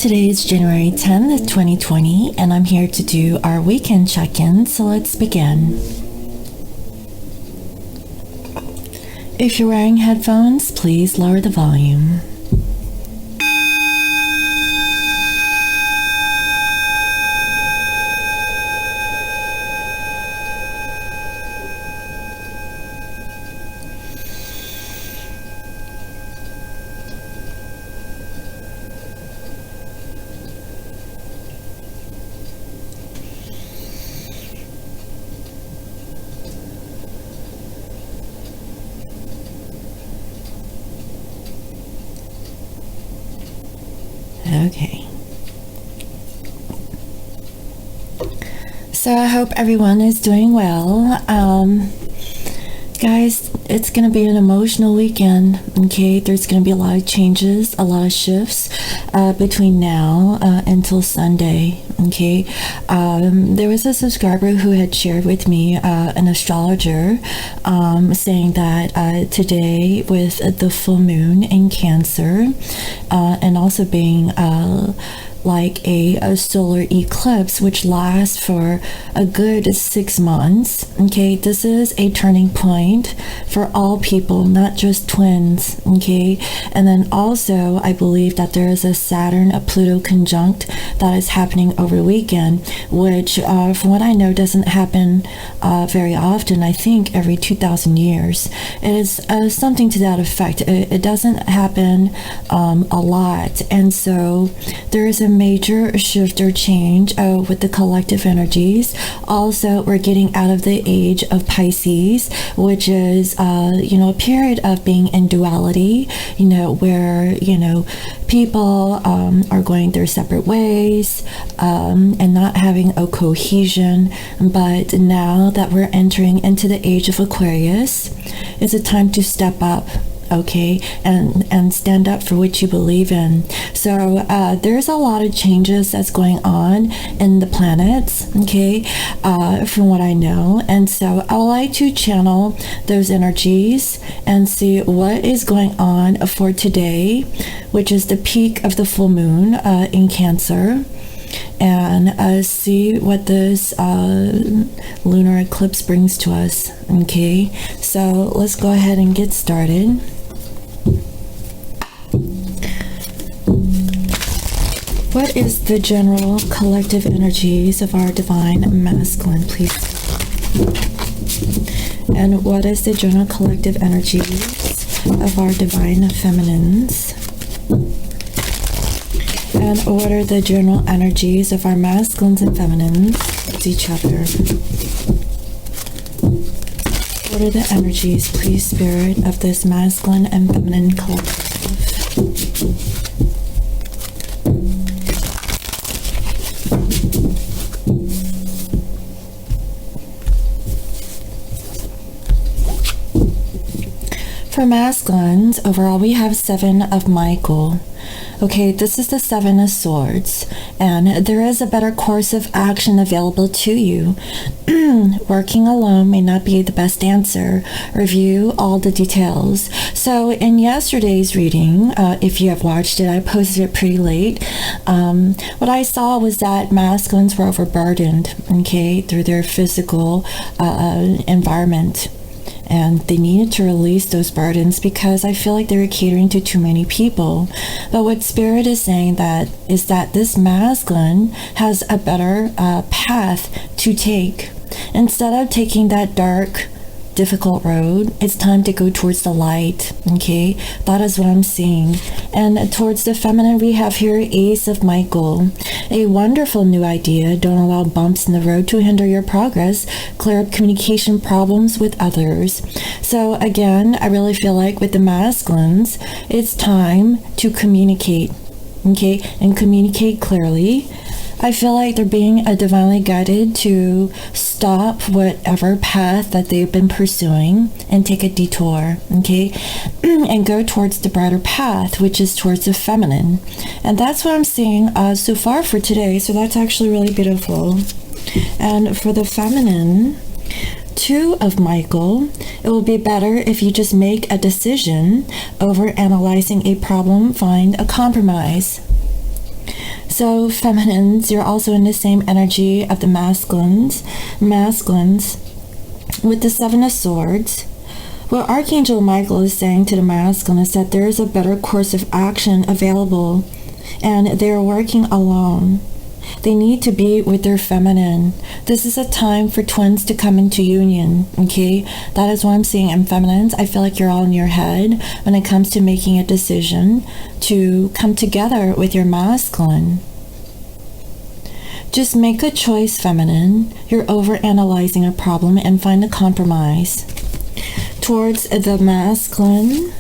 Today is January 10th, 2020, and I'm here to do our weekend check-in, so let's begin. If you're wearing headphones, please lower the volume. Okay. So I hope everyone is doing well. Guys, it's going to be an emotional weekend, okay? There's going to be a lot of changes, a lot of shifts between now until Sunday, okay? There was a subscriber who had shared with me, an astrologer, saying that today with the full moon in Cancer and also being like a solar eclipse which lasts for a good 6 months, okay, this is a turning point for all people, not just twins, okay? And then also I believe that there is a Saturn, a Pluto conjunct that is happening over the weekend, which from what I know doesn't happen very often. I think every 2,000 years. It is something to that effect. It doesn't happen a lot, and so there is a major shift or change with the collective energies. Also, we're getting out of the age of Pisces, which is a period of being in duality, where people are going their separate ways and not having a cohesion. But now that we're entering into the age of Aquarius, it's a time to step up, okay, and stand up for what you believe in. So there's a lot of changes that's going on in the planets, okay, from what I know. And so I would like to channel those energies and see what is going on for today, which is the peak of the full moon in Cancer, and see what this lunar eclipse brings to us, okay? So let's go ahead and get started. What is the general collective energies of our divine masculine, please? And what is the general collective energies of our divine feminines? And what are the general energies of our masculines and feminines with each other? What are the energies, please, Spirit, of this masculine and feminine collective? For masculines, overall, we have 7 of Michael. Okay, this is the 7 of Swords, and there is a better course of action available to you. Working alone may not be the best answer. Review all the details. So in yesterday's reading, if you have watched it, I posted it pretty late. What I saw was that masculines were overburdened, okay, through their physical environment. And they needed to release those burdens because I feel like they were catering to too many people. But what Spirit is saying is that this masculine has a better path to take. Instead of taking that dark, difficult road, it's time to go towards the light, okay? That is what I'm seeing. And towards the feminine, we have here Ace of Michael. A wonderful new idea. Don't allow bumps in the road to hinder your progress. Clear up communication problems with others. So again, I really feel like with the masculines, it's time to communicate, okay? And communicate clearly. I feel like they're being divinely guided to stop whatever path that they've been pursuing and take a detour, okay? And go towards the brighter path, which is towards the feminine. And that's what I'm seeing so far for today. So that's actually really beautiful. And for the feminine, 2 of Michael, it will be better if you just make a decision over analyzing a problem, find a compromise. So feminines, you're also in the same energy of the masculines. Masculines with the Seven of Swords. What Archangel Michael is saying to the masculine is that there is a better course of action available, and they're working alone. They need to be with their feminine. This is a time for twins to come into union, okay? That is what I'm seeing in feminines. I feel like you're all in your head when it comes to making a decision to come together with your masculine. Just make a choice, feminine. You're overanalyzing a problem and find a compromise. Towards the masculine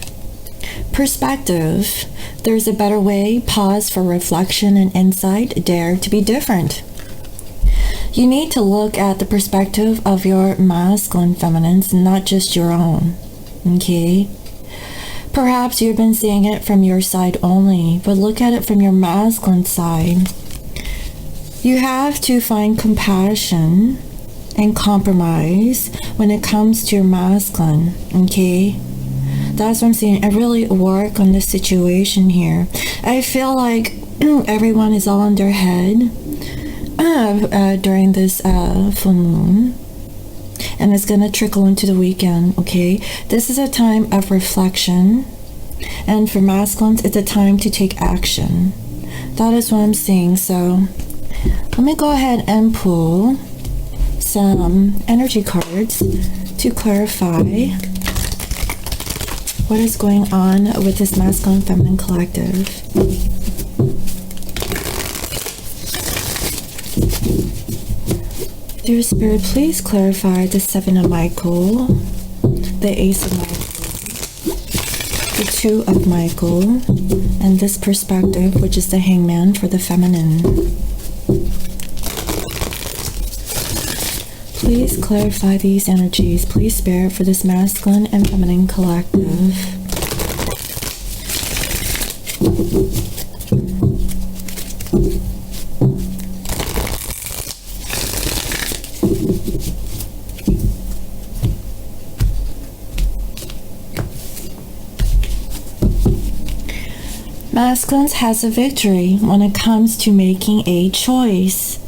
perspective, there's a better way. Pause for reflection and insight. Dare to be different. You need to look at the perspective of your masculine feminines, not just your own. Okay? Perhaps you've been seeing it from your side only, but look at it from your masculine side. You have to find compassion and compromise when it comes to your masculine. Okay? That's what I'm saying. I really work on this situation here. I feel like everyone is all in their head during this full moon, and it's gonna trickle into the weekend. Okay, this is a time of reflection, and for masculines, it's a time to take action. That is what I'm seeing. So let me go ahead and pull some energy cards to clarify what is going on with this masculine feminine collective. Dear Spirit, please clarify the Seven of Michael, the Ace of Michael, the Two of Michael, and this perspective, which is the Hangman for the feminine. Please clarify these energies. Please, Spirit, for this masculine and feminine collective. Masculines has a victory when it comes to making a choice.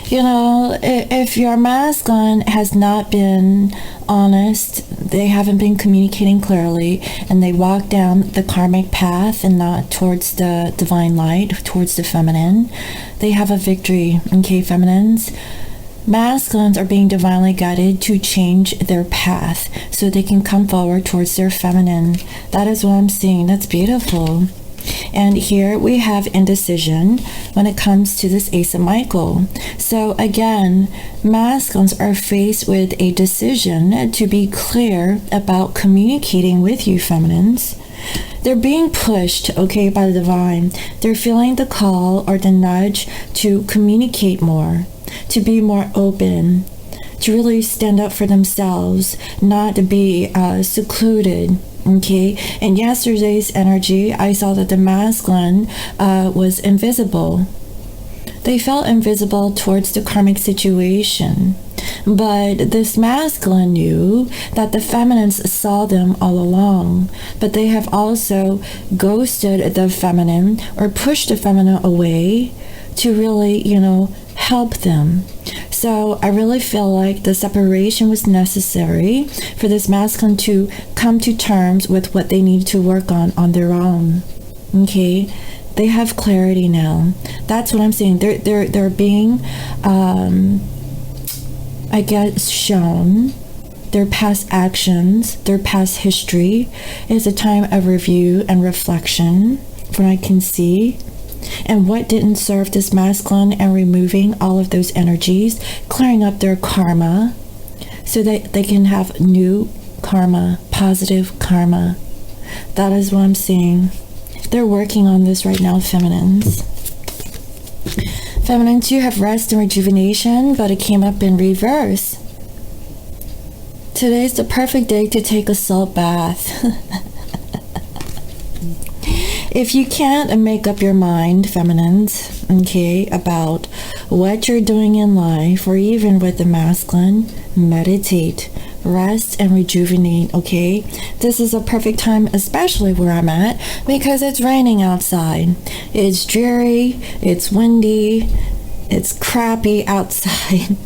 You know, if your masculine has not been honest, they haven't been communicating clearly, and they walk down the karmic path and not towards the divine light, towards the feminine, they have a victory. Okay, feminines? Masculines are being divinely guided to change their path so they can come forward towards their feminine. That is what I'm seeing. That's beautiful. And here we have indecision when it comes to this Ace of Michael. So again, masculines are faced with a decision to be clear about communicating with you, feminines. They're being pushed, okay, by the divine. They're feeling the call or the nudge to communicate more, to be more open, to really stand up for themselves, not to be secluded. Okay, in yesterday's energy, I saw that the masculine was invisible. They felt invisible towards the karmic situation. But this masculine knew that the feminines saw them all along. But they have also ghosted the feminine or pushed the feminine away to really, help them. So I really feel like the separation was necessary for this masculine to come to terms with what they need to work on their own. Okay, they have clarity now. That's what I'm saying. They're being, shown their past actions, their past history. Is a time of review and reflection, from what I can see. And what didn't serve this masculine, and removing all of those energies, clearing up their karma so that they can have new karma, positive karma. That is what I'm seeing. They're working on this right now, feminines. Feminines, you have rest and rejuvenation, but it came up in reverse. Today's the perfect day to take a salt bath. If you can't make up your mind, feminines, okay, about what you're doing in life, or even with the masculine, meditate. rest and rejuvenate, okay? This is a perfect time, especially where I'm at, because it's raining outside. It's dreary, it's windy, it's crappy outside.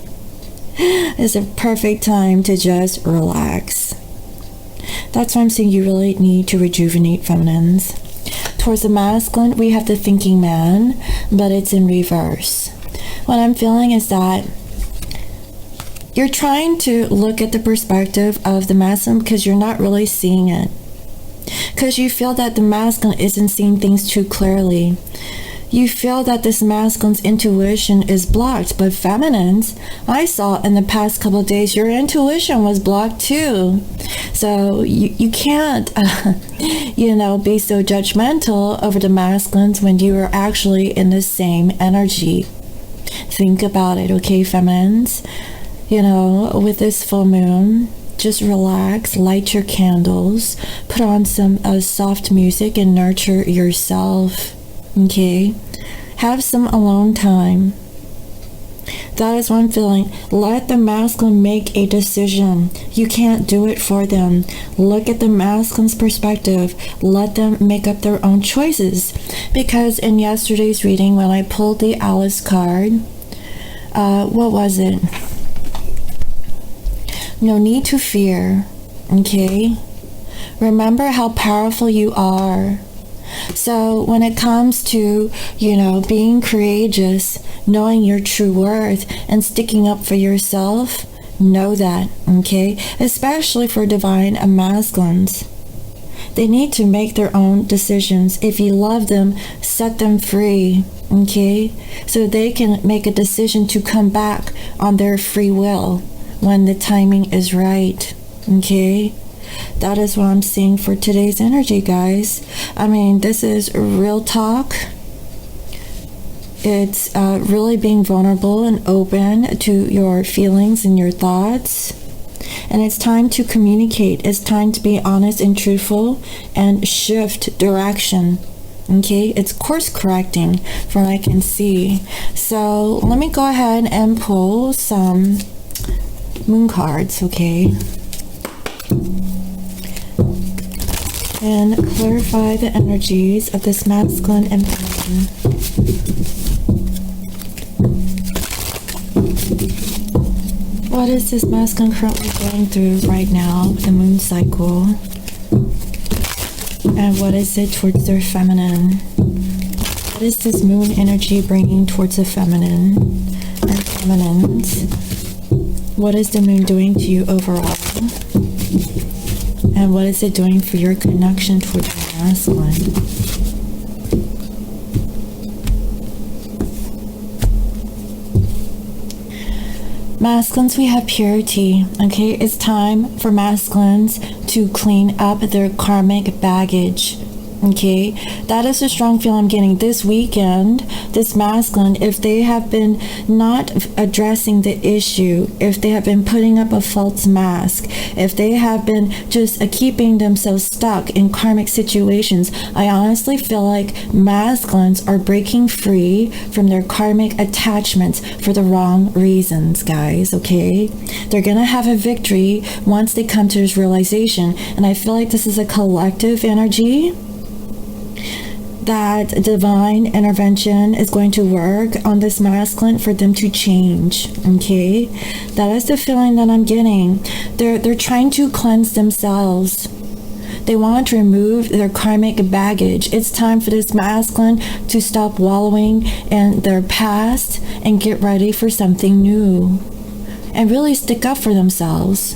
It's a perfect time to just relax. That's why I'm saying you really need to rejuvenate, feminines. Towards the masculine, we have the thinking man, but it's in reverse. What I'm feeling is that you're trying to look at the perspective of the masculine because you're not really seeing it. Because you feel that the masculine isn't seeing things too clearly. You feel that this masculine's intuition is blocked, but feminines, I saw in the past couple of days, your intuition was blocked too. So you can't, be so judgmental over the masculines when you are actually in the same energy. Think about it, okay, feminines? With this full moon, just relax, light your candles, put on some soft music and nurture yourself. Okay, have some alone time. That is what I'm feeling. Let the masculine make a decision. You can't do it for them. Look at the masculine's perspective. Let them make up their own choices. Because in yesterday's reading, when I pulled the Alice card, what was it? No need to fear. Okay? Remember how powerful you are. So when it comes to, being courageous, knowing your true worth, and sticking up for yourself, know that, okay? Especially for divine masculines. They need to make their own decisions. If you love them, set them free, okay? So they can make a decision to come back on their free will when the timing is right, okay? That is what I'm seeing for today's energy, guys. I mean, this is real talk. It's really being vulnerable and open to your feelings and your thoughts. And it's time to communicate. It's time to be honest and truthful and shift direction. Okay, it's course correcting from what I can see. So let me go ahead and pull some moon cards, okay? And clarify the energies of this masculine and feminine. What is this masculine currently going through right now with the moon cycle? And what is it towards their feminine? What is this moon energy bringing towards the feminine and feminines? What is the moon doing to you overall? And what is it doing for your connection towards the masculine? Masculines, we have purity, okay? It's time for masculines to clean up their karmic baggage, okay? That is a strong feel I'm getting this weekend. This masculine, if they have been not addressing the issue, if they have been putting up a false mask, if they have been just keeping themselves stuck in karmic situations, I honestly feel like masculines are breaking free from their karmic attachments for the wrong reasons, guys, okay? They're gonna have a victory once they come to this realization, and I feel like this is a collective energy that divine intervention is going to work on this masculine for them to change, okay? That is the feeling that I'm getting. They're trying to cleanse themselves. They want to remove their karmic baggage. It's time for this masculine to stop wallowing in their past and get ready for something new and really stick up for themselves.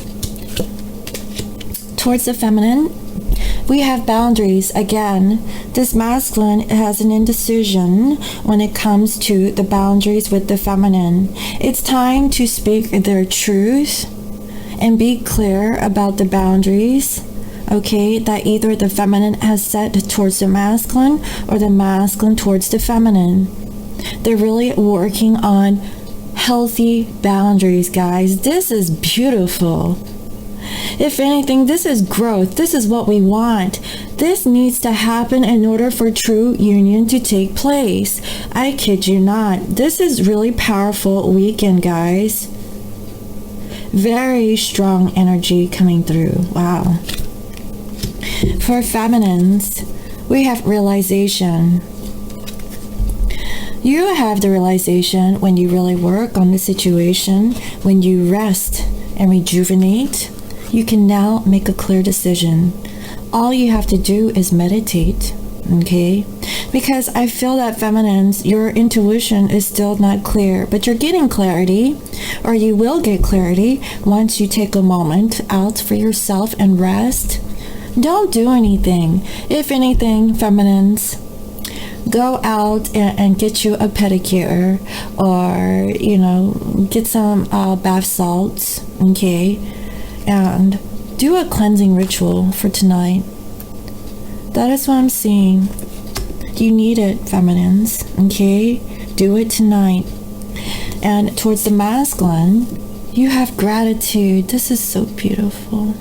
Towards the feminine, we have boundaries. Again, this masculine has an indecision when it comes to the boundaries with the feminine. It's time to speak their truth and be clear about the boundaries, okay, that either the feminine has set towards the masculine or the masculine towards the feminine. They're really working on healthy boundaries, guys. This is beautiful. If anything, this is growth. This is what we want. This needs to happen in order for true union to take place. I kid you not. This is really powerful weekend, guys. Very strong energy coming through. Wow. For feminines, we have realization. You have the realization when you really work on the situation, when you rest and rejuvenate, you can now make a clear decision. All you have to do is meditate, okay? Because I feel that feminines, your intuition is still not clear, but you're getting clarity, or you will get clarity once you take a moment out for yourself and rest. Don't do anything. If anything, feminines, go out and get you a pedicure, or get some bath salts, okay, and do a cleansing ritual for tonight. That is what I'm seeing. You need it, feminines, okay? Do it tonight. And towards the masculine, you have gratitude. This is so beautiful.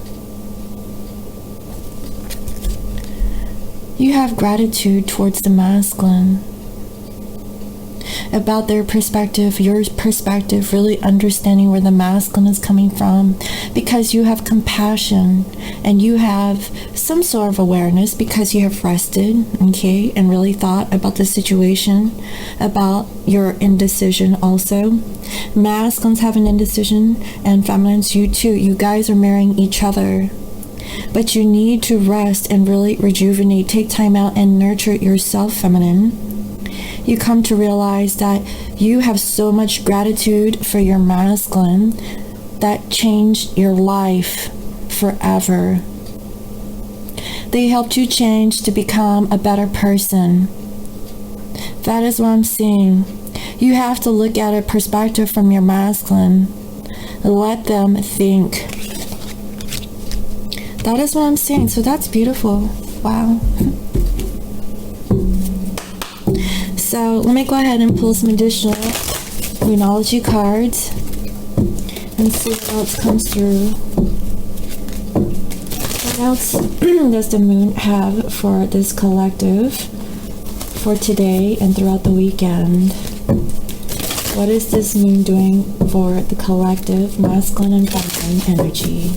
You have gratitude towards the masculine about their perspective, your perspective, really understanding where the masculine is coming from, because you have compassion and you have some sort of awareness because you have rested, okay, and really thought about the situation, about your indecision also. Masculines have an indecision, and feminines, you too. You guys are marrying each other. But you need to rest and really rejuvenate. Take time out and nurture yourself, feminine. You come to realize that you have so much gratitude for your masculine that changed your life forever. They helped you change to become a better person. That is what I'm seeing. You have to look at a perspective from your masculine. Let them think. That is what I'm saying. So that's beautiful. Wow. So let me go ahead and pull some additional Lunology cards and see what else comes through. What else does the moon have for this collective for today and throughout the weekend? What is this moon doing for the collective, masculine and feminine energy?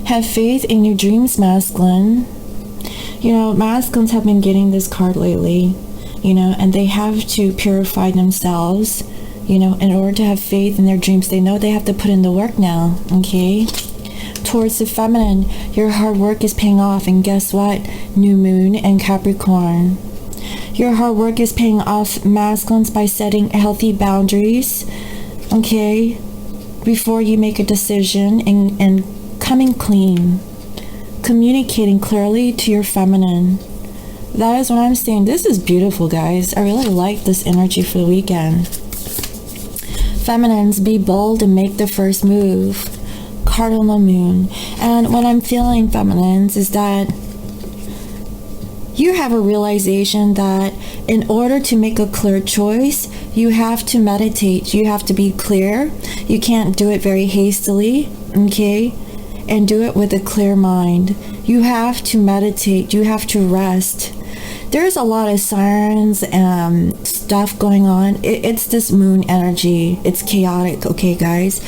Have faith in your dreams, masculine. Masculines have been getting this card lately, and they have to purify themselves, in order to have faith in their dreams. They know they have to put in the work now, okay? Towards the feminine, your hard work is paying off, and guess what? New moon and Capricorn. Your hard work is paying off, masculines, by setting healthy boundaries, okay? Before you make a decision, and coming clean, communicating clearly to your feminine. That is what I'm saying. This is beautiful, guys. I really like this energy for the weekend. Feminines, be bold and make the first move. Cardinal moon. And what I'm feeling, feminines, is that you have a realization that in order to make a clear choice, you have to meditate. You have to be clear. You can't do it very hastily, okay? And do it with a clear mind. You have to meditate. You have to rest. There's a lot of sirens and stuff going on. It's this moon energy. It's chaotic, okay, guys?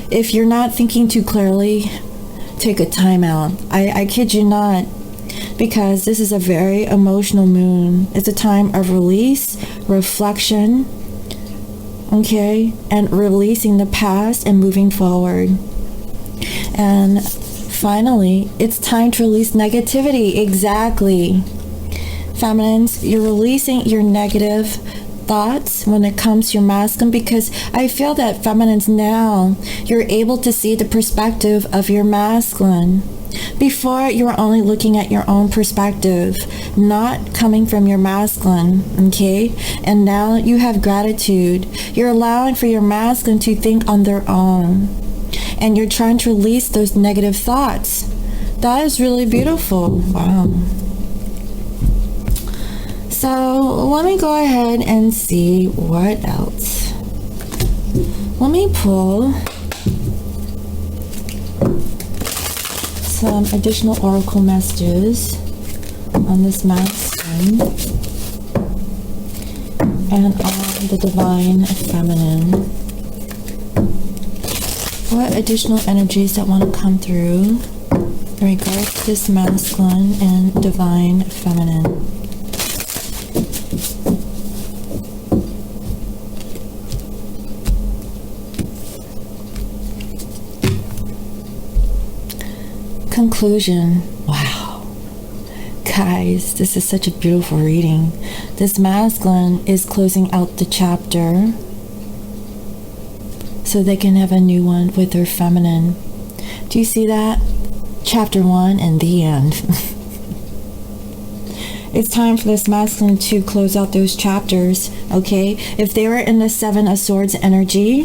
If you're not thinking too clearly, take a time out. I kid you not, because this is a very emotional moon. It's a time of release, reflection, okay, and releasing the past and moving forward. And finally, it's time to release negativity. Exactly. Feminines, you're releasing your negative thoughts when it comes to your masculine, because I feel that feminines now, you're able to see the perspective of your masculine. Before, you were only looking at your own perspective, not coming from your masculine, okay? And now you have gratitude. You're allowing for your masculine to think on their own. And you're trying to release those negative thoughts. That is really beautiful. Wow. So let me go ahead and see what else. Let me pull some additional oracle messages on this masculine and on the divine feminine. What additional energies that want to come through in regards to this masculine and divine feminine? Conclusion. Wow. Guys, this is such a beautiful reading. This masculine is closing out the chapter so they can have a new one with their feminine. Do you see that? Chapter 1 and the end. It's time for this masculine to close out those chapters, okay? If they were in the Seven of Swords energy,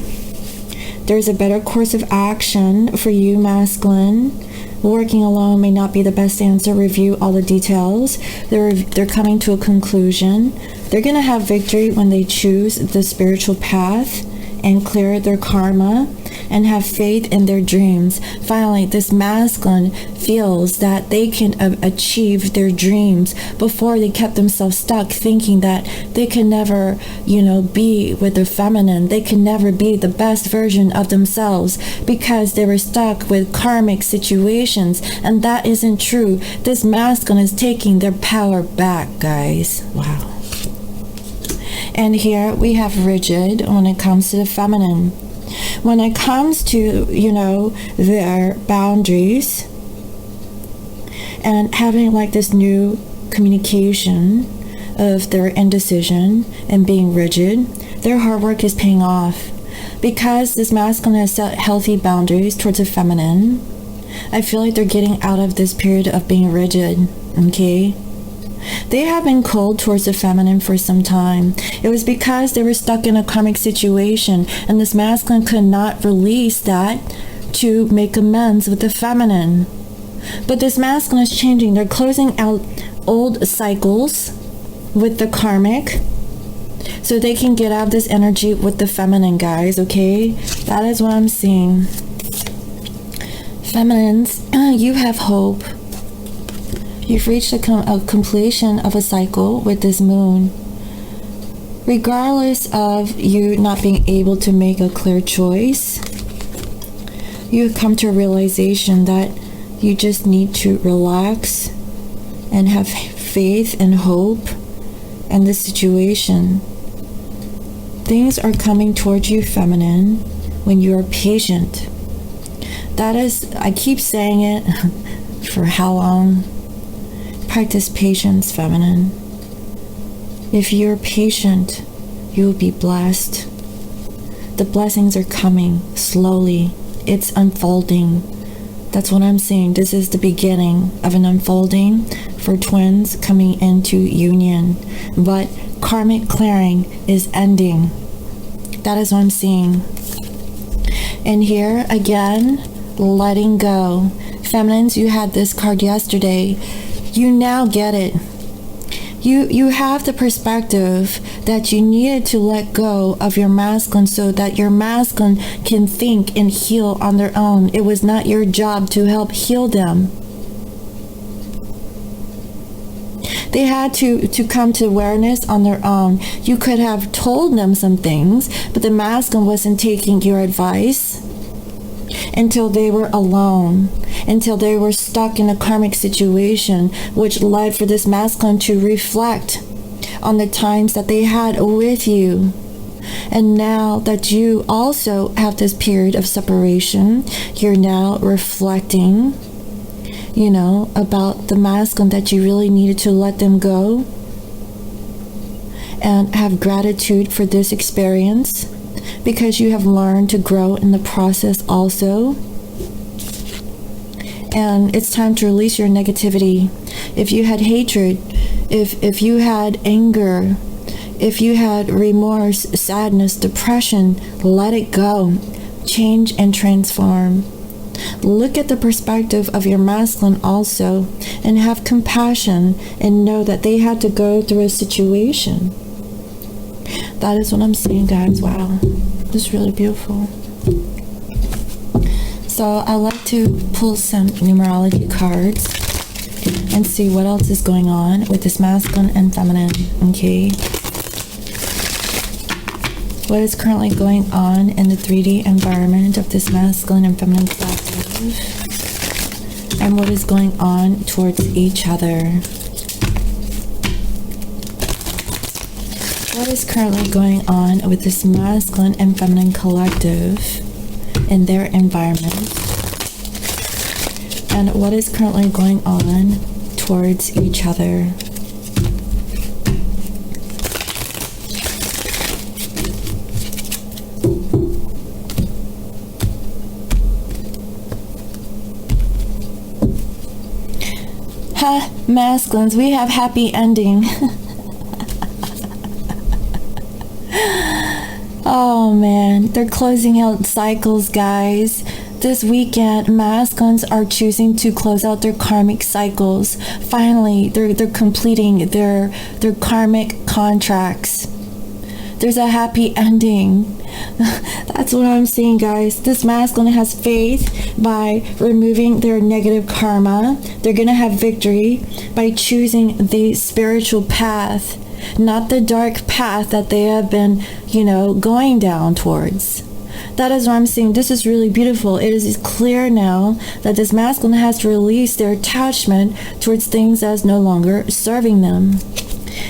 there's a better course of action for you, masculine. Working alone may not be the best answer. Review all the details. They're coming to a conclusion. They're going to have victory when they choose the spiritual path and clear their karma and have faith in their dreams. Finally, this masculine feels that they can achieve their dreams. Before, they kept themselves stuck thinking that they can never, be with the feminine. They can never be the best version of themselves because they were stuck with karmic situations, and that isn't true. This masculine is taking their power back, guys. Wow. And here we have rigid when it comes to the feminine. When it comes to, their boundaries and having like this new communication of their indecision and being rigid, their hard work is paying off. Because this masculine has set healthy boundaries towards the feminine, I feel like they're getting out of this period of being rigid, okay? They have been cold towards the feminine for some time. It was because they were stuck in a karmic situation, and this masculine could not release that to make amends with the feminine. But this masculine is changing. They're closing out old cycles with the karmic so they can get out of this energy with the feminine, guys, okay? That is what I'm seeing. Feminines, you have hope. You've reached a completion of a cycle with this moon. Regardless of you not being able to make a clear choice, you've come to a realization that you just need to relax and have faith and hope in this situation. Things are coming towards you, feminine, when you are patient. That is, I keep saying it for how long? Practice patience, feminine. If you're patient, you will be blessed. The blessings are coming slowly. It's unfolding. That's what I'm saying. This is the beginning of an unfolding for twins coming into union. But karmic clearing is ending. That is what I'm seeing. And here again, letting go. Feminines, you had this card yesterday. You now get it. You have the perspective that you needed to let go of your masculine so that your masculine can think and heal on their own. It was not your job to help heal them. They had to come to awareness on their own. You could have told them some things, but the masculine wasn't taking your advice until they were alone, until they were stuck in a karmic situation, which led for this masculine to reflect on the times that they had with you. And now that you also have this period of separation, you're now reflecting, about the masculine that you really needed to let them go and have gratitude for this experience, because you have learned to grow in the process also. And it's time to release your negativity. If you had hatred, if you had anger, if you had remorse, sadness, depression, let it go. Change and transform. Look at the perspective of your masculine also, and have compassion and know that they had to go through a situation. That is what I'm seeing, guys. Wow. This is really beautiful. So I like to pull some numerology cards and see what else is going on with this masculine and feminine, okay? What is currently going on in the 3D environment of this masculine and feminine collective, and what is going on towards each other. What is currently going on with this masculine and feminine collective in their environment, and what is currently going on towards each other. Ha, masculines, we have happy ending. Oh man, they're closing out cycles, guys. This weekend, masculines are choosing to close out their karmic cycles. Finally, they're completing their karmic contracts. There's a happy ending. That's what I'm seeing, guys. This masculine has faith by removing their negative karma. They're gonna have victory by choosing the spiritual path, not the dark path that they have been, going down towards. That is what I'm seeing. This is really beautiful. It is clear now that this masculine has to release their attachment towards things as no longer serving them.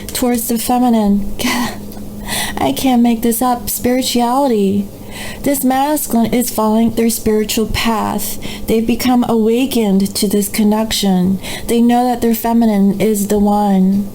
Towards the feminine, I can't make this up, spirituality. This masculine is following their spiritual path. They've become awakened to this connection. They know that their feminine is the one.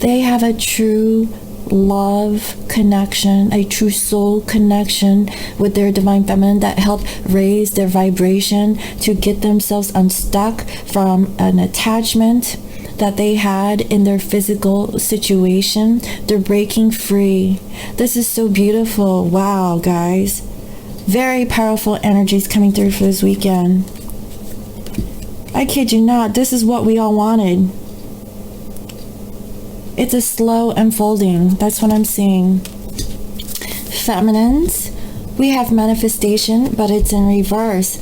They have a true love connection, a true soul connection with their divine feminine that help raise their vibration to get themselves unstuck from an attachment that they had in their physical situation. They're breaking free. This is so beautiful. Wow, guys. Very powerful energies coming through for this weekend. I kid you not, this is what we all wanted. It's a slow unfolding. That's what I'm seeing. Feminines, we have manifestation, but it's in reverse.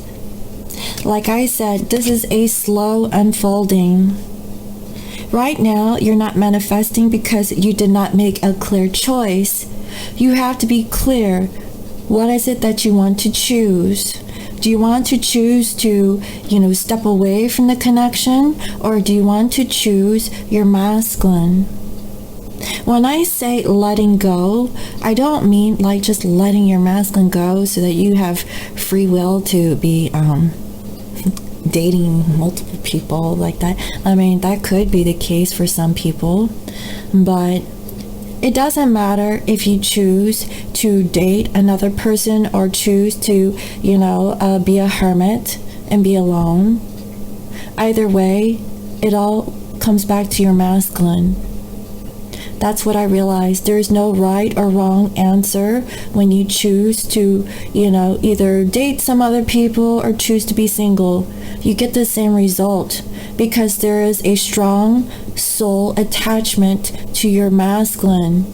Like I said, this is a slow unfolding. Right now, you're not manifesting because you did not make a clear choice. You have to be clear. What is it that you want to choose? Do you want to choose to, step away from the connection? Or do you want to choose your masculine? When I say letting go, I don't mean like just letting your masculine go so that you have free will to be dating multiple people like that. I mean, that could be the case for some people, but it doesn't matter if you choose to date another person or choose to, be a hermit and be alone. Either way, it all comes back to your masculine. That's what I realized. There's no right or wrong answer when you choose to, either date some other people or choose to be single. You get the same result because there is a strong soul attachment to your masculine.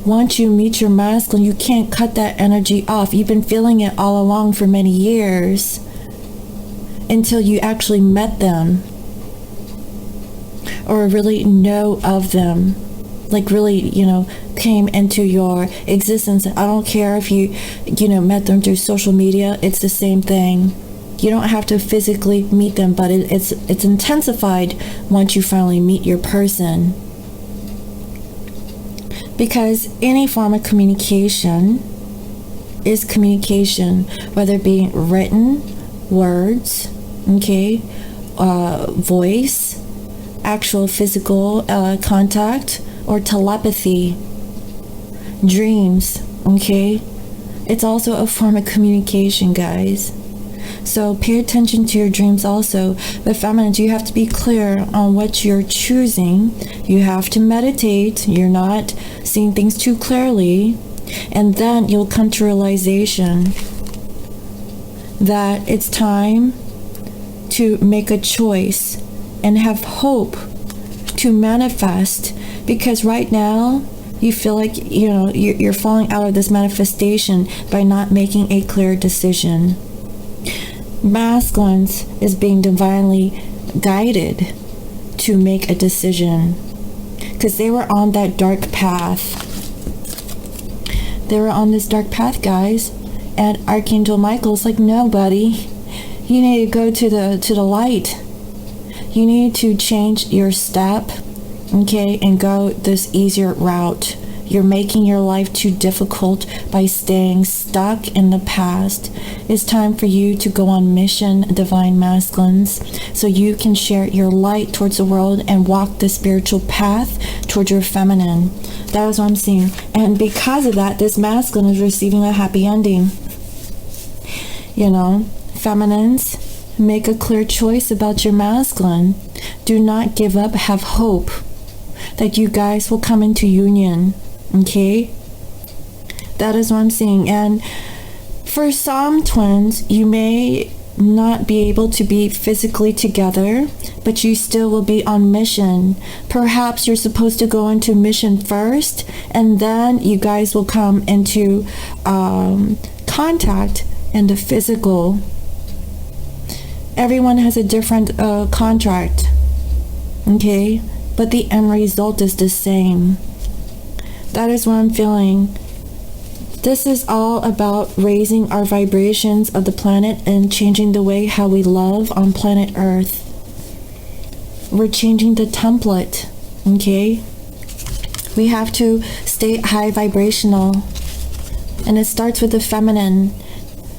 Once you meet your masculine, you can't cut that energy off. You've been feeling it all along for many years until you actually met them or really know of them. Like really, came into your existence. I don't care if you, met them through social media. It's the same thing. You don't have to physically meet them, but it's intensified once you finally meet your person. Because any form of communication is communication, whether it be written, words, voice, actual physical contact, or telepathy, dreams, It's also a form of communication, guys. So pay attention to your dreams also. But feminines, you have to be clear on what you're choosing. You have to meditate. You're not seeing things too clearly. And then you'll come to realization that it's time to make a choice and have hope to manifest. Because right now, you feel like, you're falling out of this manifestation by not making a clear decision. masculines is being divinely guided to make a decision, because they were on that dark path. They were on this dark path, guys, and Archangel Michael's like, no, buddy, you need to go to the light. You need to change your step, okay, and go this easier route. You're making your life too difficult by staying stuck in the past. It's time for you to go on mission, divine masculines, so you can share your light towards the world and walk the spiritual path towards your feminine. That is what I'm seeing. And because of that, this masculine is receiving a happy ending. You know, feminines, make a clear choice about your masculine. Do not give up. Have hope that you guys will come into union. Okay? That is what I'm seeing. And for some twins, you may not be able to be physically together, but you still will be on mission. Perhaps you're supposed to go into mission first, and then you guys will come into contact in the physical. Everyone has a different contract, okay? But the end result is the same. That is what I'm feeling. This is all about raising our vibrations of the planet and changing the way how we love on planet Earth. We're changing the template, okay? We have to stay high vibrational. And it starts with the feminine.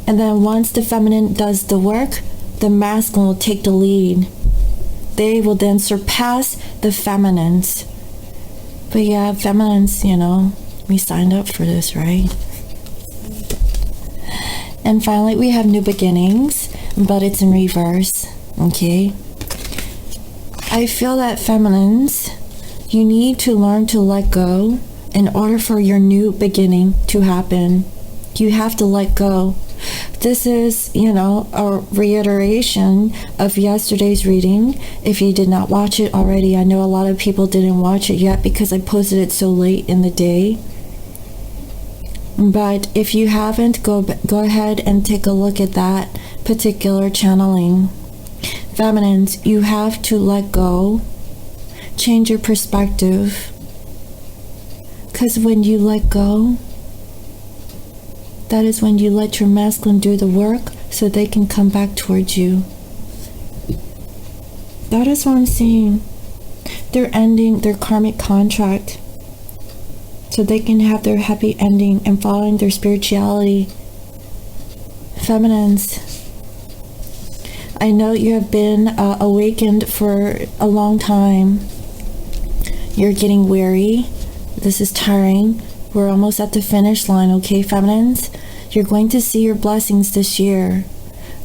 And then once the feminine does the work, the masculine will take the lead. They will then surpass the feminines. But yeah, feminines, you know, we signed up for this, right? And finally, we have new beginnings, but it's in reverse, okay? I feel that feminines, you need to learn to let go in order for your new beginning to happen. You have to let go. This is, you know, a reiteration of yesterday's reading. If you did not watch it already, I know a lot of people didn't watch it yet because I posted it so late in the day. But if you haven't, go ahead and take a look at that particular channeling. Feminines, you have to let go. Change your perspective. Because when you let go, that is when you let your masculine do the work so they can come back towards you. That is what I'm seeing. They're ending their karmic contract so they can have their happy ending and following their spirituality. Feminines, I know you have been awakened for a long time. You're getting weary. This is tiring. We're almost at the finish line, okay, feminines? You're going to see your blessings this year.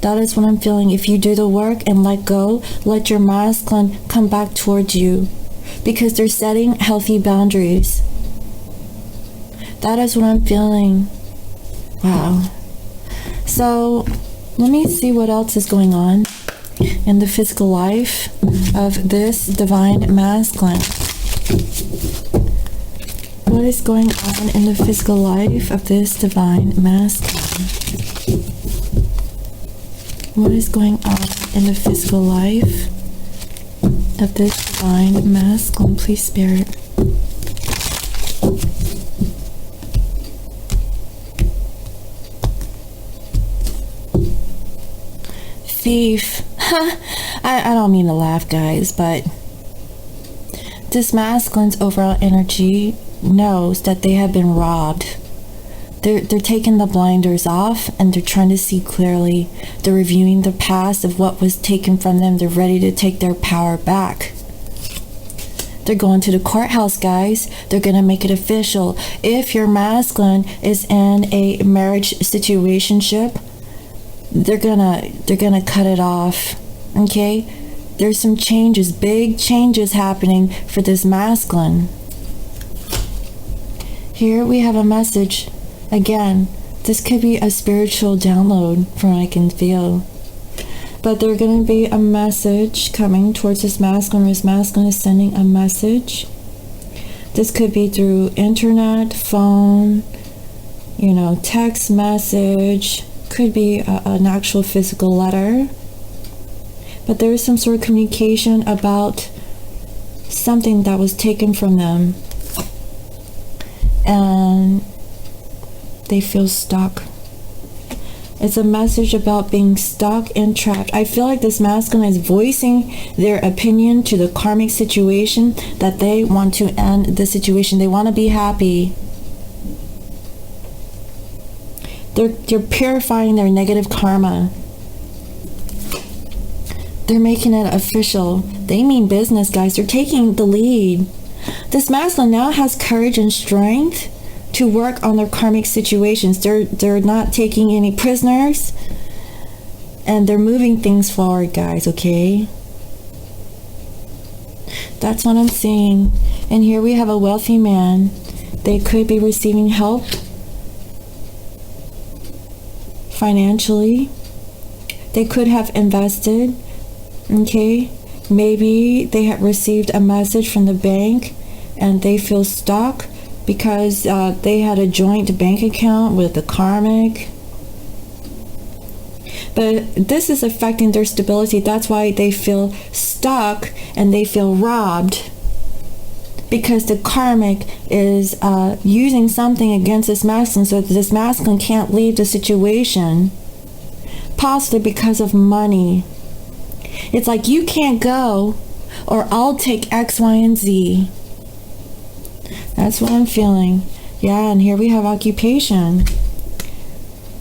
That is what I'm feeling. If you do the work and let go, let your masculine come back towards you, because they're setting healthy boundaries. That is what I'm feeling. Wow. So let me see what else is going on in the physical life of this divine masculine. What is going on in the physical life of this divine masculine? What is going on in the physical life of this divine masculine? Please, Spirit. Thief. I don't mean to laugh, guys, but this masculine's overall energy knows that they have been robbed. They're taking the blinders off and they're trying to see clearly. They're reviewing the past of what was taken from them. They're ready to take their power back. They're going to the courthouse, guys. They're going to make it official. If your masculine is in a marriage situationship, they're gonna cut it off. Okay? There's some changes, big changes happening for this masculine. Here we have a message. Again, this could be a spiritual download from what I can feel. But there's going to be a message coming towards this masculine. This masculine is sending a message. This could be through internet, phone, text message, could be an actual physical letter, but there is some sort of communication about something that was taken from them, and they feel stuck. It's a message about being stuck and trapped. I feel like this masculine is voicing their opinion to the karmic situation, that they want to end the situation. They want to be happy. They're purifying their negative karma. They're making it official. They mean business, guys. They're taking the lead. This masculine now has courage and strength to work on their karmic situations. They're not taking any prisoners, and they're moving things forward, guys, okay? That's what I'm seeing. And here we have a wealthy man. They could be receiving help financially. They could have invested, okay? Maybe they have received a message from the bank and they feel stuck because they had a joint bank account with the karmic. But this is affecting their stability. That's why they feel stuck and they feel robbed, because the karmic is using something against this masculine, so that this masculine can't leave the situation, possibly because of money. It's like, you can't go or I'll take X, Y, and Z. That's what I'm feeling. Yeah, and here we have occupation.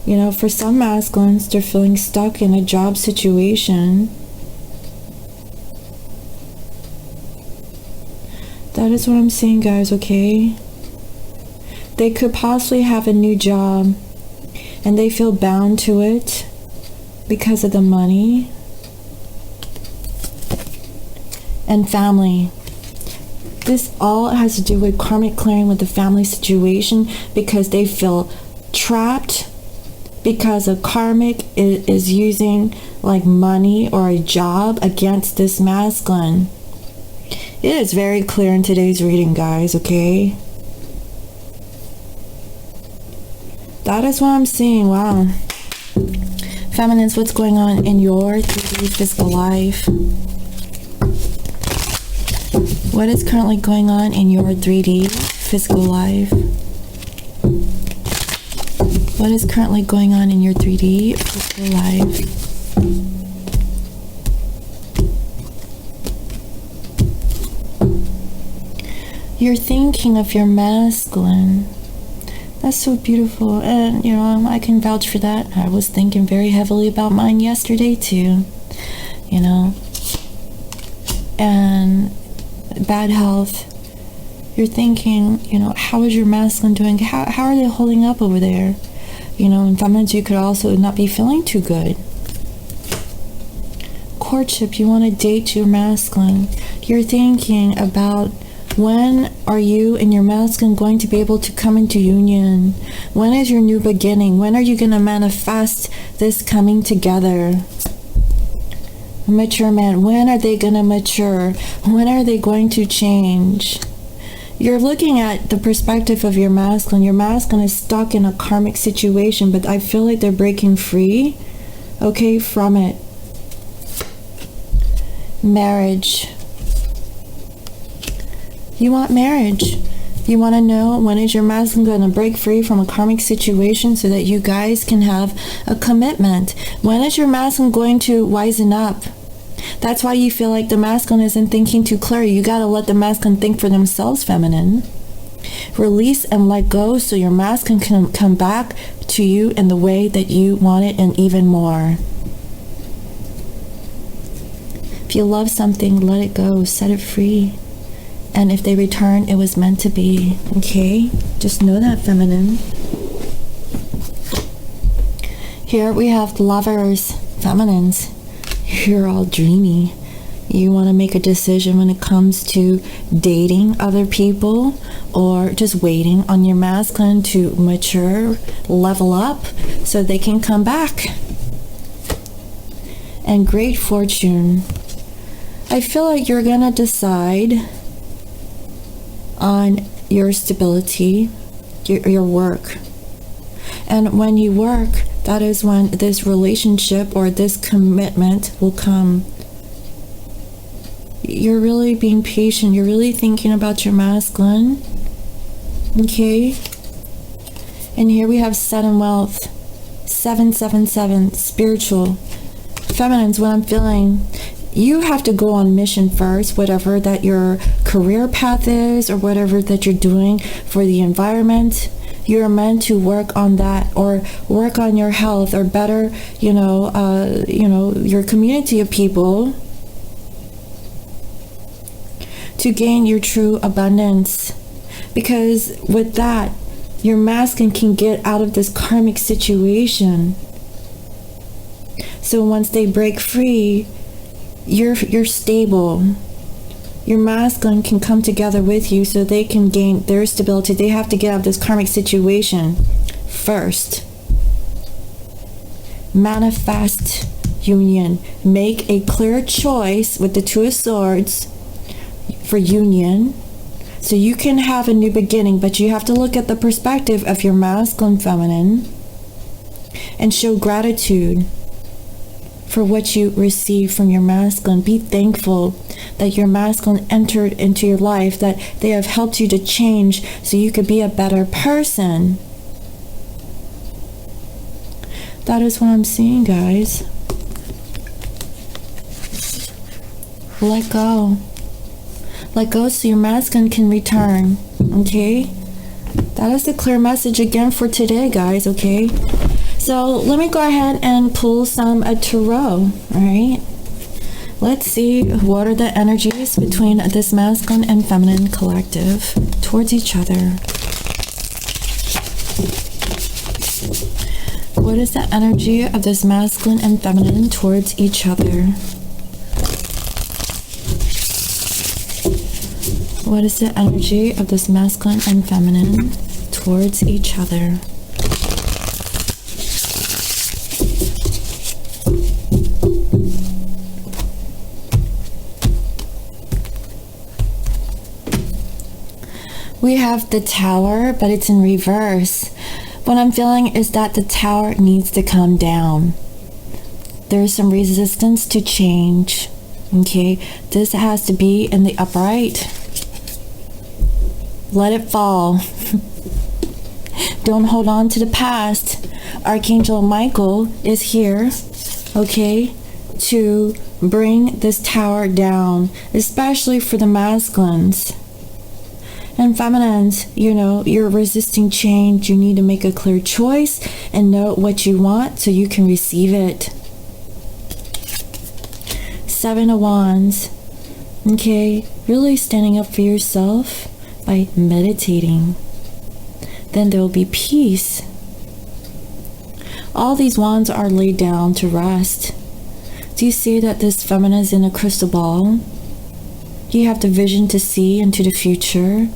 You know, for some masculines, they're feeling stuck in a job situation. That is what I'm seeing, guys, okay? They could possibly have a new job and they feel bound to it because of the money. And family. This all has to do with karmic clearing with the family situation, because they feel trapped because a karmic is using like money or a job against this masculine. It is very clear in today's reading, guys, okay? That is what I'm seeing. Wow. Feminines, what's going on in your 3D physical life? What is currently going on in your 3D physical life? What is currently going on in your 3D physical life? You're thinking of your masculine. That's so beautiful. And, you know, I can vouch for that. I was thinking very heavily about mine yesterday, too. You know. And bad health. You're thinking, you know, how is your masculine doing? How are they holding up over there? You know, in feminines, you could also not be feeling too good. Courtship, you want to date your masculine. You're thinking about, when are you and your masculine going to be able to come into union? When is your new beginning? When are you going to manifest this coming together? A mature man, when are they going to mature? When are they going to change? You're looking at the perspective of your masculine. Your masculine is stuck in a karmic situation, but I feel like they're breaking free, okay, from it. Marriage. You want marriage. You want to know, when is your masculine going to break free from a karmic situation so that you guys can have a commitment? When is your masculine going to wisen up? That's why you feel like the masculine isn't thinking too clear. You got to let the masculine think for themselves, feminine. Release and let go so your masculine can come back to you in the way that you want it, and even more. If you love something, let it go. Set it free. And if they return, it was meant to be. Okay? Just know that, feminine. Here we have lovers, feminines. You're all dreamy. You want to make a decision when it comes to dating other people, or just waiting on your masculine to mature, level up, so they can come back. And great fortune. I feel like you're going to decide on your stability, your work. And when you work, That is when this relationship or this commitment will come. You're really being patient. You're really thinking about your masculine. Okay? And here we have 7 wealth. 777, spiritual. Feminines, what I'm feeling, you have to go on mission first, whatever that your career path is or whatever that you're doing for the environment. You're meant to work on that, or work on your health, or better, your community of people to gain your true abundance. Because with that, your masculine can get out of this karmic situation. So once they break free, you're stable. Your masculine can come together with you so they can gain their stability. They have to get out of this karmic situation first. Manifest union. Make a clear choice with the 2 of Swords for union. So you can have a new beginning, but you have to look at the perspective of your masculine, feminine, and show gratitude for what you receive from your masculine. Be thankful that your masculine entered into your life, that they have helped you to change so you could be a better person. That is what I'm seeing, guys. Let go. Let go so your masculine can return. Okay? That is the clear message again for today, guys. Okay? So let me go ahead and pull some tarot. Alright? Let's see what are the energies between this masculine and feminine collective towards each other. What is the energy of this masculine and feminine towards each other? What is the energy of this masculine and feminine towards each other? We have the Tower, but it's in reverse. What I'm feeling is that the Tower needs to come down. There is some resistance to change. Okay, this has to be in the upright. Let it fall. Don't hold on to the past. Archangel Michael is here, okay, to bring this Tower down, especially for the masculines. And feminines, you're resisting change. You need to make a clear choice and know what you want so you can receive it. 7 of Wands. Okay, really standing up for yourself by meditating. Then there will be peace. All these wands are laid down to rest. Do you see that this feminine is in a crystal ball? You have the vision to see into the future.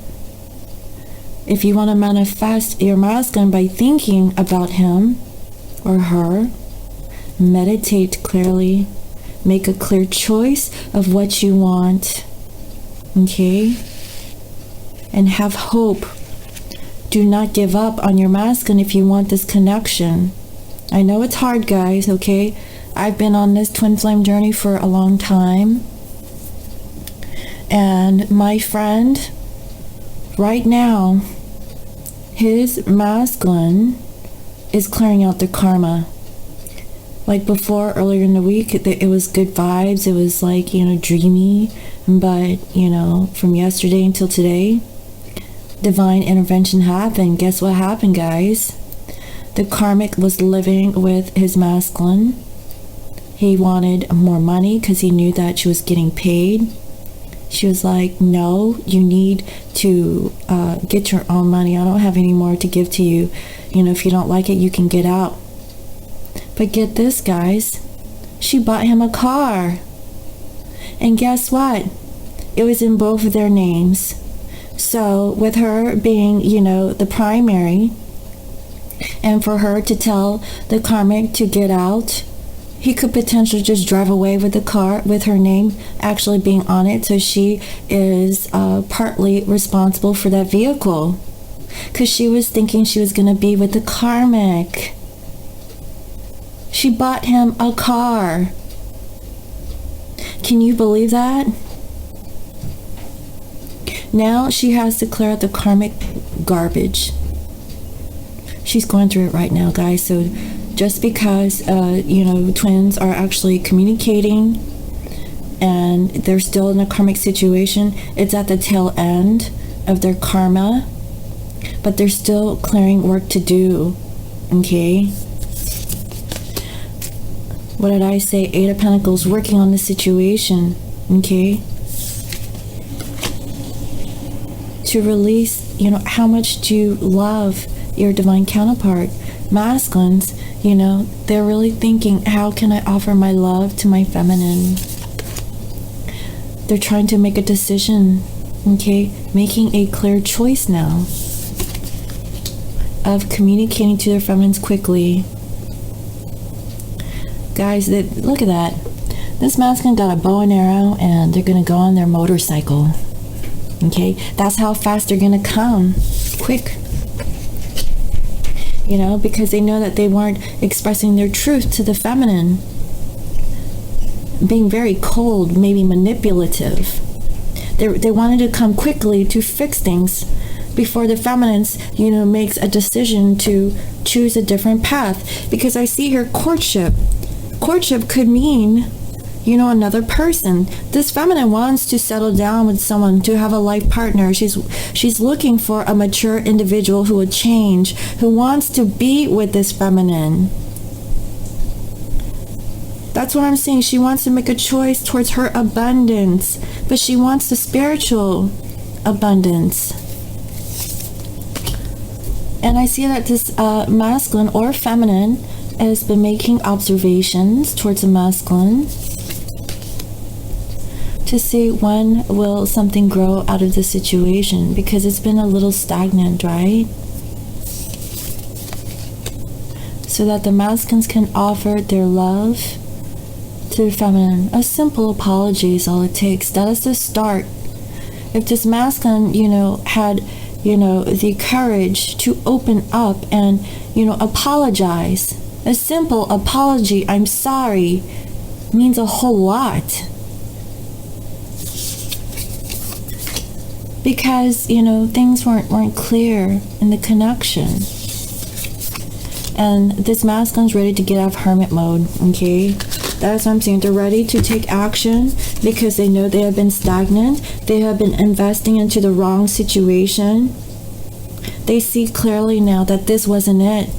If you want to manifest your masculine by thinking about him or her, meditate clearly. Make a clear choice of what you want. Okay? And have hope. Do not give up on your masculine if you want this connection. I know it's hard, guys, okay? I've been on this twin flame journey for a long time. And my friend, right now, his masculine is clearing out the karma. Like before, earlier in the week, it was good vibes. It was like, dreamy. But, from yesterday until today, divine intervention happened. Guess what happened, guys? The karmic was living with his masculine. He wanted more money because he knew that she was getting paid. She was like, no, you need to get your own money. I don't have any more to give to you. If you don't like it, you can get out. But get this, guys. She bought him a car. And guess what? It was in both of their names. So with her being, the primary, and for her to tell the karmic to get out, he could potentially just drive away with the car with her name actually being on it. So she is partly responsible for that vehicle because she was thinking she was going to be with the karmic. She bought him a car. Can you believe that? Now she has to clear out the karmic garbage. She's going through it right now, guys. So just because, twins are actually communicating and they're still in a karmic situation, it's at the tail end of their karma, but there's still clearing work to do. Okay? What did I say? Eight of Pentacles, working on the situation. Okay? To release, how much do you love your divine counterpart? Masculines, they're really thinking, how can I offer my love to my feminine? They're trying to make a decision, okay? Making a clear choice now of communicating to their feminines quickly. Guys, look at that. This masculine got a bow and arrow and they're going to go on their motorcycle. Okay? That's how fast they're going to come. Quick. Because they know that they weren't expressing their truth to the feminine. Being very cold, maybe manipulative. They wanted to come quickly to fix things before the feminines, makes a decision to choose a different path. Because I see here courtship. Courtship could mean, another person. This feminine wants to settle down with someone, to have a life partner. She's looking for a mature individual who will change, who wants to be with this feminine. That's what I'm saying. She wants to make a choice towards her abundance, but she wants the spiritual abundance. And I see that this masculine or feminine has been making observations towards a masculine to see when will something grow out of the situation, because it's been a little stagnant, right? So that the masculines can offer their love to the feminine. A simple apology is all it takes. That is the start. If this masculine, had, the courage to open up and, apologize. A simple apology, I'm sorry, means a whole lot. Because, things weren't clear in the connection. And this masculine's ready to get out of hermit mode, okay? That's what I'm saying. They're ready to take action because they know they have been stagnant. They have been investing into the wrong situation. They see clearly now that this wasn't it.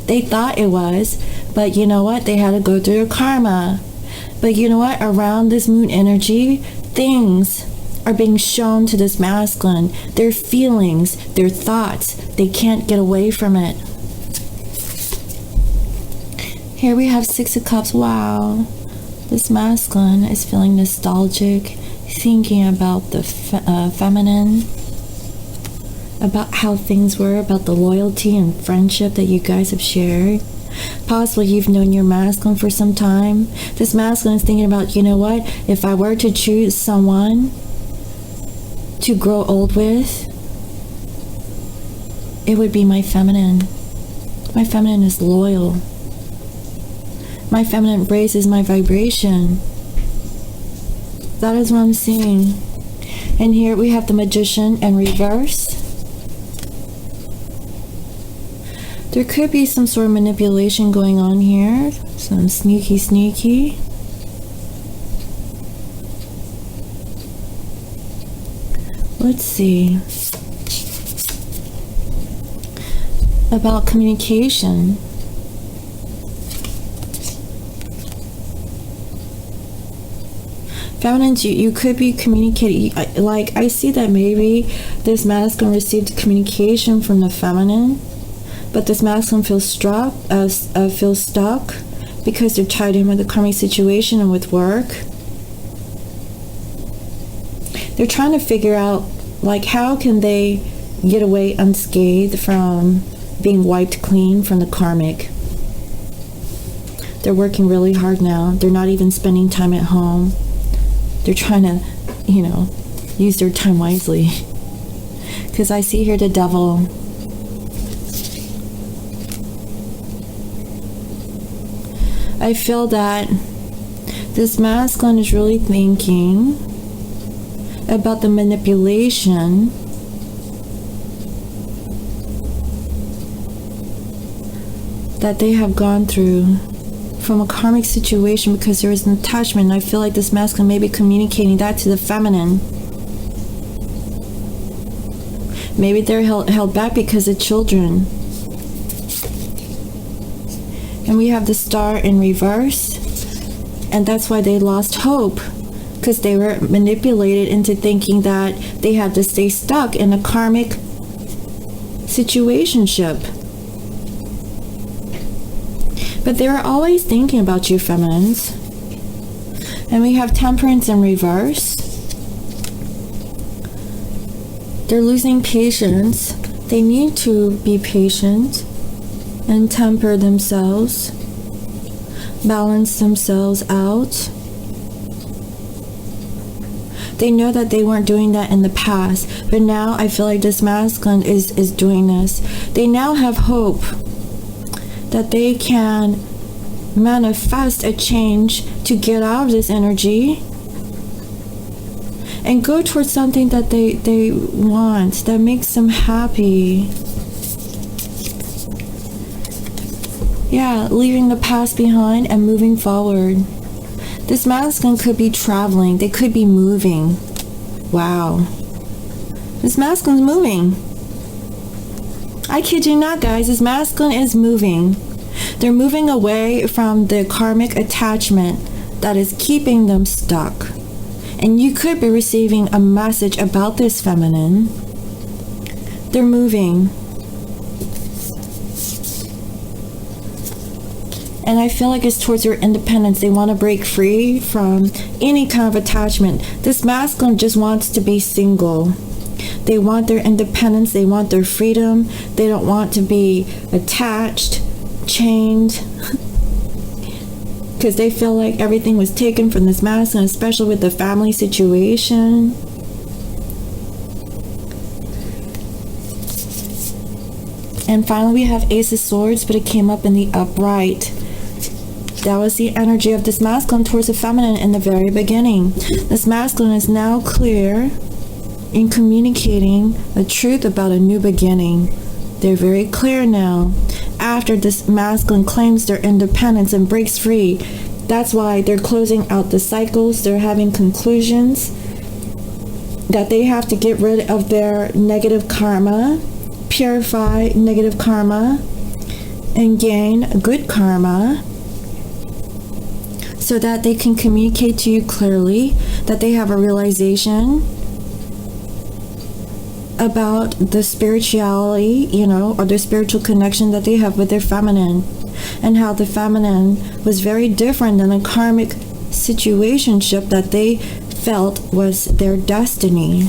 They thought it was, but you know what? They had to go through their karma. But you know what? Around this moon energy, things are being shown to this masculine. Their feelings, their thoughts, they can't get away from it. Here we have Six of Cups. Wow. This masculine is feeling nostalgic, thinking about the feminine, about how things were, about the loyalty and friendship that you guys have shared. Possibly you've known your masculine for some time. This masculine is thinking about, what? If I were to choose someone to grow old with, it would be my feminine. My feminine is loyal. My feminine raises my vibration. That is what I'm seeing. And here we have the Magician in reverse. There could be some sort of manipulation going on here. Some sneaky. Let's see. About communication. Feminines, you could be communicating. Like, I see that maybe this masculine received communication from the feminine, but this masculine feels stuck because they're tied in with the karmic situation and with work. They're trying to figure out, like, how can they get away unscathed from being wiped clean from the karmic. They're working really hard now. They're not even spending time at home. They're trying to, use their time wisely. Because I see here the devil. I feel that this masculine is really thinking about the manipulation that they have gone through from a karmic situation, because there is an attachment. I feel like this masculine may be communicating that to the feminine. Maybe they're held back because of children. And we have the Star in reverse, and that's why they lost hope, because they were manipulated into thinking that they had to stay stuck in a karmic situationship. But they were always thinking about you, feminines. And we have Temperance in reverse. They're losing patience. They need to be patient and temper themselves, balance themselves out. They know that they weren't doing that in the past, but now I feel like this masculine is doing this. They now have hope that they can manifest a change to get out of this energy and go towards something that they want, that makes them happy. Yeah, leaving the past behind and moving forward. This masculine could be traveling. They could be moving. Wow. This masculine's moving. I kid you not, guys. This masculine is moving. They're moving away from the karmic attachment that is keeping them stuck. And you could be receiving a message about this feminine. They're moving. And I feel like it's towards their independence. They want to break free from any kind of attachment. This masculine just wants to be single. They want their independence. They want their freedom. They don't want to be attached, chained. Because they feel like everything was taken from this masculine, especially with the family situation. And finally we have Ace of Swords, but it came up in the upright. That was the energy of this masculine towards the feminine in the very beginning. This masculine is now clear in communicating the truth about a new beginning. They're very clear now. After this masculine claims their independence and breaks free, that's why they're closing out the cycles. They're having conclusions that they have to get rid of their negative karma, purify negative karma, and gain good karma, so that they can communicate to you clearly, that they have a realization about the spirituality, or the spiritual connection that they have with their feminine, and how the feminine was very different than a karmic situationship that they felt was their destiny.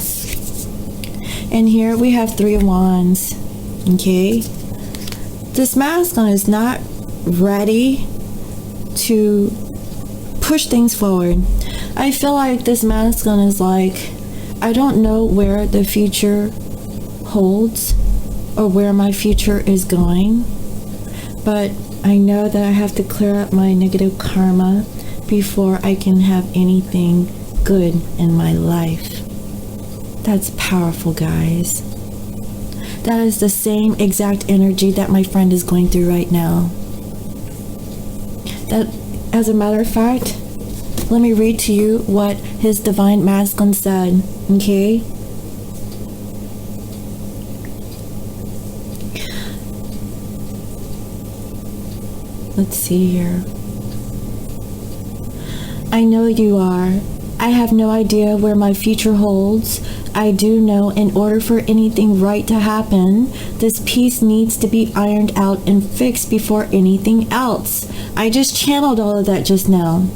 And here we have Three of Wands. Okay, this masculine is not ready to push things forward. I feel like this masculine is like, I don't know where the future holds or where my future is going, but I know that I have to clear up my negative karma before I can have anything good in my life. That's powerful, guys. That is the same exact energy that my friend is going through right now. That, as a matter of fact, let me read to you what his divine masculine said, okay? Let's see here. I know you are. I have no idea where my future holds. I do know in order for anything right to happen, this piece needs to be ironed out and fixed before anything else. I just channeled all of that just now.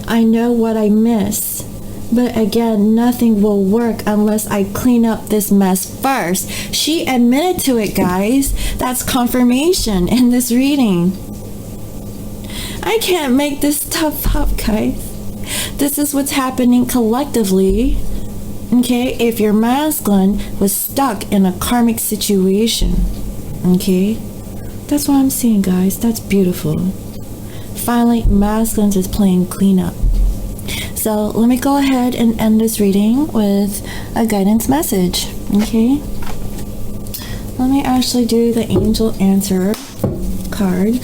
I know what I miss, but again, nothing will work unless I clean up this mess first. She admitted to it, guys. That's confirmation in this reading. I can't make this stuff up, guys. This is what's happening collectively. Okay, if your masculine was stuck in a karmic situation, okay, that's what I'm seeing, guys. That's beautiful. finally masculine is playing cleanup. So let me go ahead and end this reading with a guidance message. Okay, let me actually do the angel answer card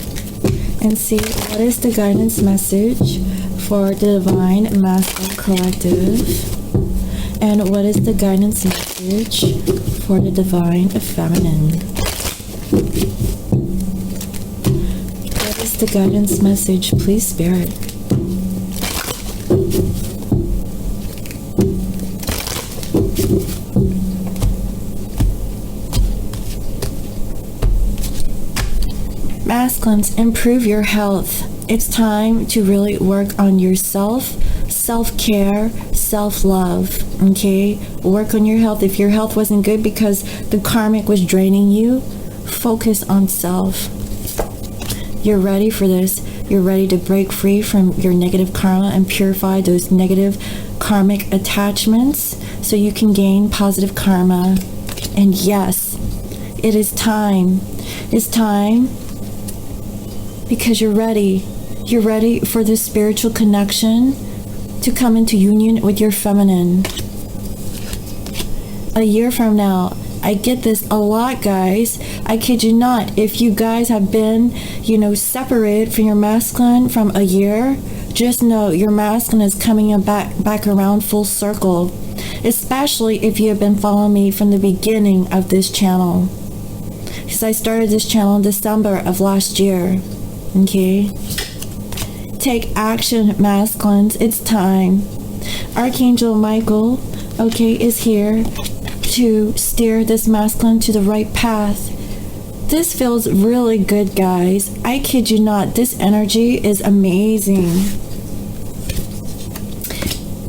and see what is the guidance message for the divine masculine collective, and what is the guidance message for the divine feminine. What is the guidance message, please, Spirit? Masculines, improve your health. It's time to really work on yourself, self-care, self-love, okay? Work on your health. If your health wasn't good because the karmic was draining you, focus on self. You're ready for this. You're ready to break free from your negative karma and purify those negative karmic attachments so you can gain positive karma. And yes, it is time. It's time because you're ready. You're ready for this spiritual connection to come into union with your feminine. A year from now, I get this a lot, guys. I kid you not. If you guys have been, separated from your masculine from a year, just know your masculine is coming back around full circle. Especially if you have been following me from the beginning of this channel. Because I started this channel in December of last year. Okay? Take action, masculines. It's time. Archangel Michael, is here to steer this masculine to the right path. This feels really good, guys. I kid you not. This energy is amazing.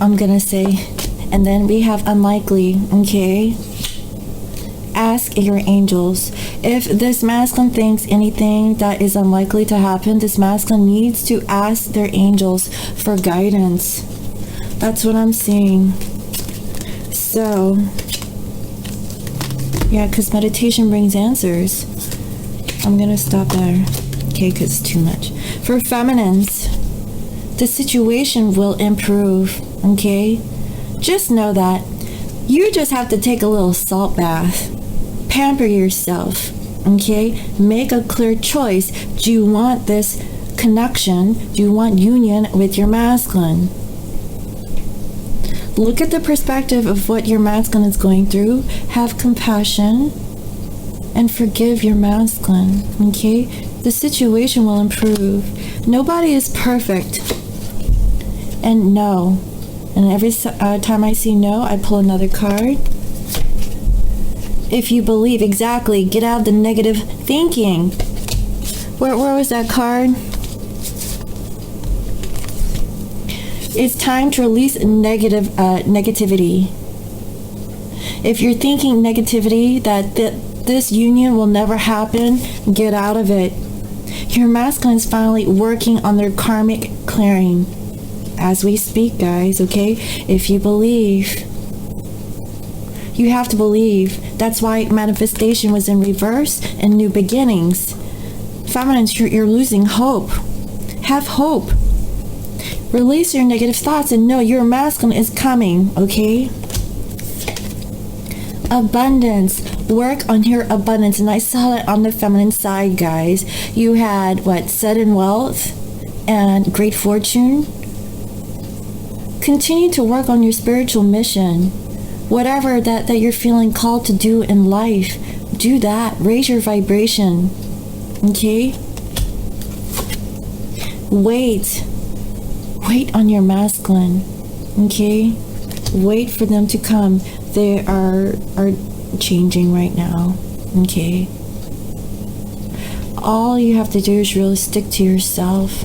I'm gonna say, and then we have unlikely, okay? Ask your angels. If this masculine thinks anything that is unlikely to happen, this masculine needs to ask their angels for guidance. That's what I'm seeing. So, yeah, because meditation brings answers. I'm gonna stop there, okay, because it's too much. For feminines, the situation will improve, okay? Just know that you just have to take a little salt bath. Pamper yourself, okay? Make a clear choice. Do you want this connection? Do you want union with your masculine? Look at the perspective of what your masculine is going through. Have compassion and forgive your masculine, okay? The situation will improve. Nobody is perfect. And no. And every time I see no, I pull another card. If you believe, exactly, get out of the negative thinking. Where was that card? It's time to release negativity. If you're thinking negativity, that this union will never happen, get out of it. Your masculine is finally working on their karmic clearing. As we speak, guys, okay? If you believe, you have to believe. That's why manifestation was in reverse and new beginnings. Feminines, you're losing hope. Have hope. Release your negative thoughts and know your masculine is coming, okay? Abundance. Work on your abundance. And I saw that on the feminine side, guys. You had, sudden wealth and great fortune. Continue to work on your spiritual mission. Whatever that you're feeling called to do in life, do that. Raise your vibration. Okay? Wait on your masculine. Okay? Wait for them to come. They are changing right now. Okay? All you have to do is really stick to yourself.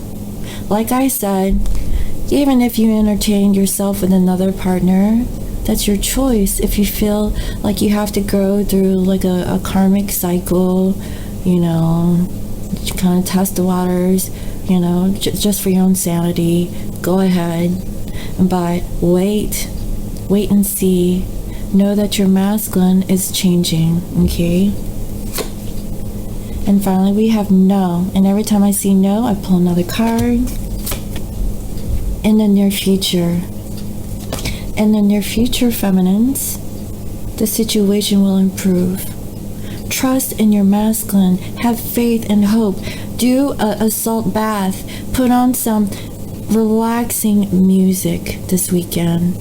Like I said, even if you entertain yourself with another partner, that's your choice. If you feel like you have to go through a karmic cycle, kind of test the waters, just for your own sanity, go ahead. But wait and see. Know that your masculine is changing, okay? And finally, we have no. And every time I see no, I pull another card. In the near future. In the near future, feminines, the situation will improve. Trust in your masculine. Have faith and hope. Do a salt bath. Put on some relaxing music this weekend.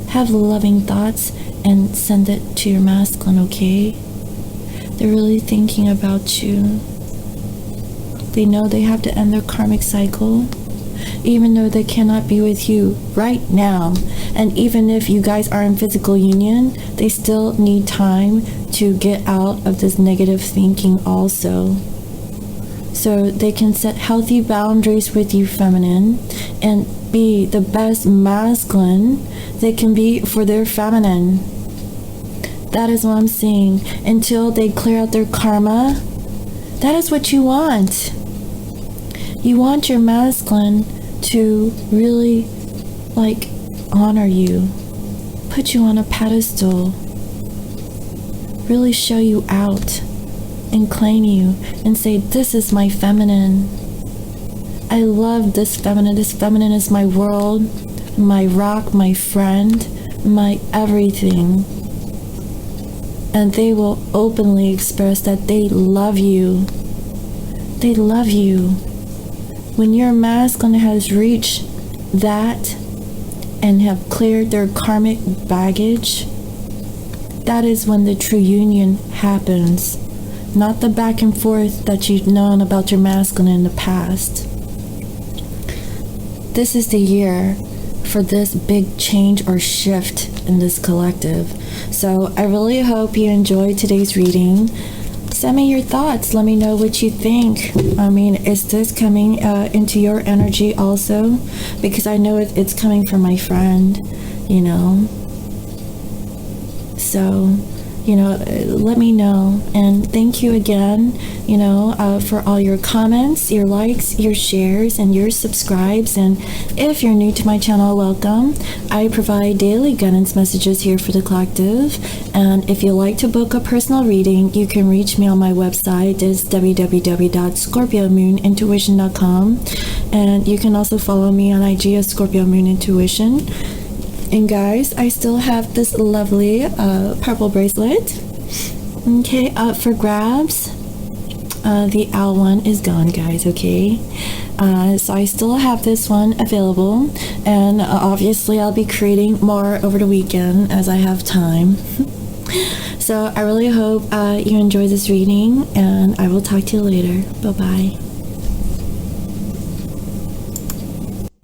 Have loving thoughts and send it to your masculine, okay? They're really thinking about you. They know they have to end their karmic cycle, even though they cannot be with you right now. And even if you guys are in physical union, they still need time to get out of this negative thinking also. So they can set healthy boundaries with you, feminine, and be the best masculine they can be for their feminine. That is what I'm seeing. Until they clear out their karma, that is what you want. You want your masculine to really, honor you, put you on a pedestal, really show you out, and claim you, and say, this is my feminine. I love this feminine. This feminine is my world, my rock, my friend, my everything. And they will openly express that they love you. They love you. When your masculine has reached that and have cleared their karmic baggage, that is when the true union happens. Not the back and forth that you've known about your masculine in the past. This is the year for this big change or shift in this collective. So I really hope you enjoyed today's reading. Send me your thoughts. Let me know what you think. I mean, is this coming into your energy also? Because I know it's coming from my friend, So, let me know. And thank you again, for all your comments, your likes, your shares, and your subscribes. And if you're new to my channel, welcome. I provide daily guidance messages here for the collective. And if you like to book a personal reading, you can reach me on my website. It's www.scorpiomoonintuition.com. And you can also follow me on IG as Scorpio Moon Intuition. And guys, I still have this lovely purple bracelet. Okay, up for grabs. The owl one is gone, guys, okay? So I still have this one available. And obviously I'll be creating more over the weekend as I have time. So I really hope you enjoy this reading. And I will talk to you later. Bye-bye.